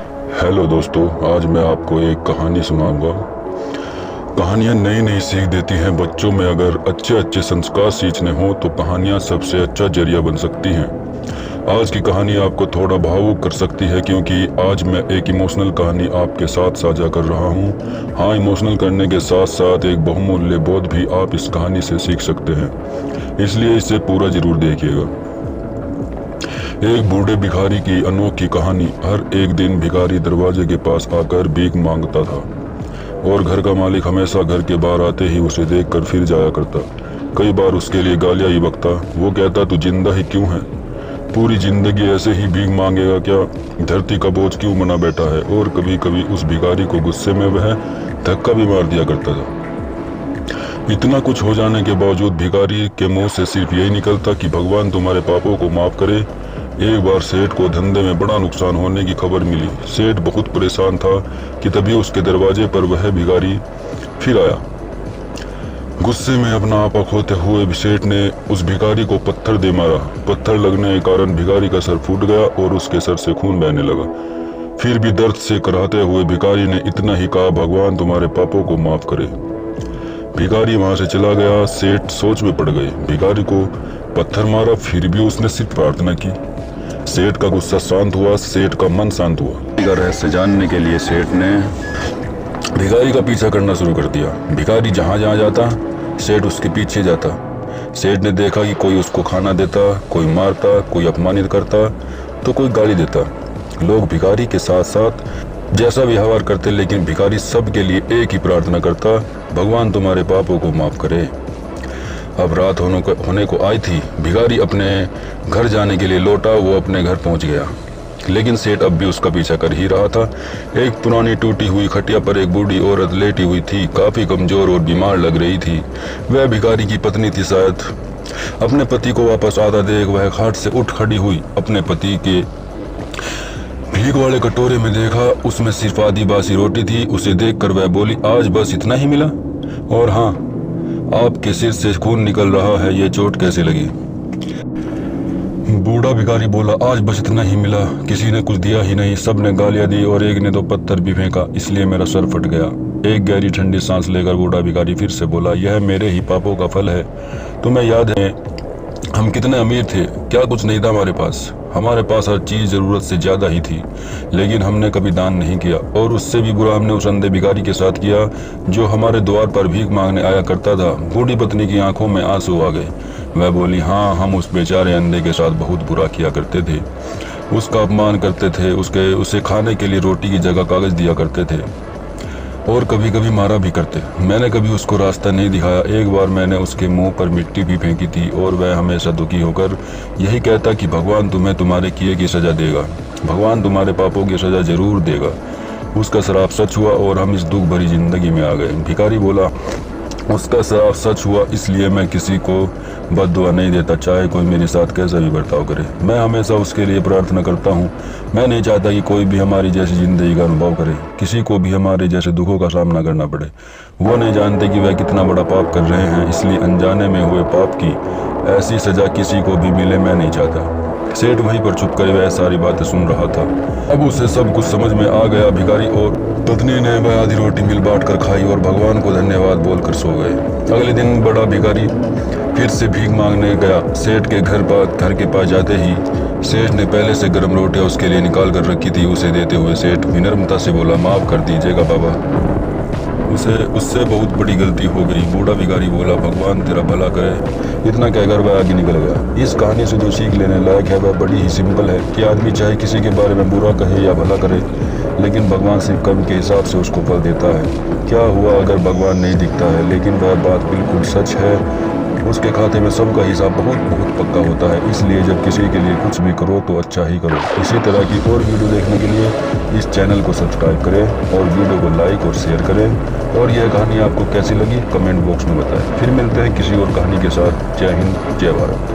Hello दोस्तों, आज मैं आपको एक कहानी सुनाऊंगा। कहानियाँ नई नई सीख देती हैं। बच्चों में अगर अच्छे अच्छे संस्कार सींचने हो तो कहानियाँ सबसे अच्छा जरिया बन सकती हैं। आज की कहानी आपको थोड़ा भावुक कर सकती है क्योंकि आज मैं एक इमोशनल कहानी आपके साथ साझा कर रहा हूँ। हाँ, इमोशनल करने के साथ साथ एक बहुमूल्य बोध भी आप इस कहानी से सीख सकते हैं, इसलिए इसे पूरा जरूर देखिएगा। एक बूढ़े भिखारी की अनोखी कहानी। हर एक दिन भिखारी दरवाजे के पास आकर भीख मांगता था और घर का मालिक हमेशा घर के बाहर आते ही उसे देखकर फिर जाया करता। कई बार उसके लिए गालियां ही बकता। वो कहता, तू जिंदा ही क्यों है? पूरी जिंदगी ऐसे ही भीख मांगेगा क्या? धरती का बोझ क्यों बना बैठा है? और कभी कभी उस भिखारी को गुस्से में वह धक्का भी मार दिया करता था। इतना कुछ हो जाने के बावजूद भिखारी के मुंह से सिर्फ यही निकलता कि भगवान तुम्हारे पापों को माफ करे। एक बार सेठ को धंधे में बड़ा नुकसान होने की खबर मिली। सेठ बहुत परेशान था कि तभी उसके दरवाजे पर वह भिखारी फिर आया। गुस्से में अपना आपा खोते हुए सेठ ने उस भिखारी को पत्थर दे मारा। पत्थर लगने के कारण भिखारी का सर फूट गया और उसके सर से खून बहने लगा। फिर भी दर्द से कराहते हुए भिखारी ने इतना ही कहा, भगवान तुम्हारे पापों को माफ करे। भिखारी वहां से चला गया। सेठ सोच में पड़ गए। भिखारी को पत्थर मारा, फिर भी उसने सिर्फ प्रार्थना की। सेठ का गुस्सा शांत हुआ, सेठ का मन शांत हुआ। का रहस्य जानने के लिए सेठ ने भिखारी का पीछा करना शुरू कर दिया। भिखारी जहां जहां जाता, सेठ उसके पीछे जाता। सेठ ने देखा कि कोई उसको खाना देता, कोई मारता, कोई अपमानित करता तो कोई गाली देता। लोग भिखारी के साथ साथ जैसा व्यवहार करते, लेकिन भिखारी सबके लिए एक ही प्रार्थना करता, भगवान तुम्हारे पापों को माफ करे। अब रात होने को आई थी। भिखारी अपने घर जाने के लिए लौटा। वो अपने घर पहुंच गया, लेकिन सेठ अब भी उसका पीछा कर ही रहा था। एक पुरानी टूटी हुई खटिया पर एक बूढ़ी औरत लेटी हुई थी, काफी कमजोर और बीमार लग रही थी। वह भिखारी की पत्नी थी। शायद अपने पति को वापस आता देख वह खाट से उठ खड़ी हुई। अपने पति के भीख वाले कटोरे में देखा, उसमें सिर्फ आधी बासी रोटी थी। उसे देखकर वह बोली, आज बस इतना ही मिला? और हाँ, आपके सिर से खून निकल रहा है, ये चोट कैसे लगी? बूढ़ा भिखारी बोला, आज बस इतना ही मिला। किसी ने कुछ दिया ही नहीं, सब ने गालियां दी और एक ने तो पत्थर भी फेंका, इसलिए मेरा सर फट गया। एक गहरी ठंडी सांस लेकर बूढ़ा भिखारी फिर से बोला, यह मेरे ही पापों का फल है। तुम्हें याद है हम कितने अमीर थे? क्या कुछ नहीं था हमारे पास? हमारे पास हर चीज जरूरत से ज्यादा ही थी, लेकिन हमने कभी दान नहीं किया। और उससे भी बुरा हमने उस अंधे भिखारी के साथ किया जो हमारे द्वार पर भीख मांगने आया करता था। बूढ़ी पत्नी की आंखों में आंसू आ गए। वह बोली, हाँ, हम उस बेचारे अंधे के साथ बहुत बुरा किया करते थे। उसका अपमान करते थे, उसे खाने के लिए रोटी की जगह कागज दिया करते थे और कभी कभी मारा भी करते। मैंने कभी उसको रास्ता नहीं दिखाया। एक बार मैंने उसके मुंह पर मिट्टी भी फेंकी थी और वह हमेशा दुखी होकर यही कहता कि भगवान तुम्हें तुम्हारे किए की सजा देगा, भगवान तुम्हारे पापों की सजा जरूर देगा। उसका श्राप सच हुआ और हम इस दुख भरी जिंदगी में आ गए। भिखारी बोला, उसका श्राप सच हुआ, इसलिए मैं किसी को बद्दुआ नहीं देता, चाहे कोई मेरे साथ कैसा भी बर्ताव करे। मैं हमेशा उसके लिए प्रार्थना करता हूँ। मैं नहीं चाहता कि कोई भी हमारी जैसी जिंदगी का अनुभव करे, किसी को भी हमारे जैसे दुखों का सामना करना पड़े। वो नहीं जानते कि वह कितना बड़ा पाप कर रहे हैं, इसलिए अनजाने में हुए पाप की ऐसी सजा किसी को भी मिले, मैं नहीं चाहता। सेठ वहीं पर चुप कर वह सारी बातें सुन रहा था। अब उसे सब कुछ समझ में आ गया। भिखारी और पत्नी ने वह आधी रोटी मिल बांट कर खाई और भगवान को धन्यवाद बोलकर सो गए। अगले दिन बड़ा भिखारी फिर से भीख मांगने गया। सेठ के घर के पास जाते ही सेठ ने पहले से गर्म रोटियां उसके लिए निकाल कर रखी थी। उसे देते हुए सेठ विनम्रता से बोला, माफ कर दीजिएगा बाबा, उससे बहुत बड़ी गलती हो गई। बूढ़ा भिखारी बोला, भगवान तेरा भला करे। इतना कहकर वह आगे निकल गया। इस कहानी से जो सीख लेने लायक है वह बड़ी ही सिंपल है कि आदमी चाहे किसी के बारे में बुरा कहे या भला करे, लेकिन भगवान सिर्फ कर्म के हिसाब से उसको फल देता है। क्या हुआ अगर भगवान नहीं दिखता है, लेकिन वह बात बिल्कुल सच है, उसके खाते में सबका हिसाब बहुत बहुत पक्का होता है। इसलिए जब किसी के लिए कुछ भी करो तो अच्छा ही करो। इसी तरह की और वीडियो देखने के लिए इस चैनल को सब्सक्राइब करें और वीडियो को लाइक और शेयर करें। और यह कहानी आपको कैसी लगी कमेंट बॉक्स में बताएं। फिर मिलते हैं किसी और कहानी के साथ। जय हिंद, जय भारत।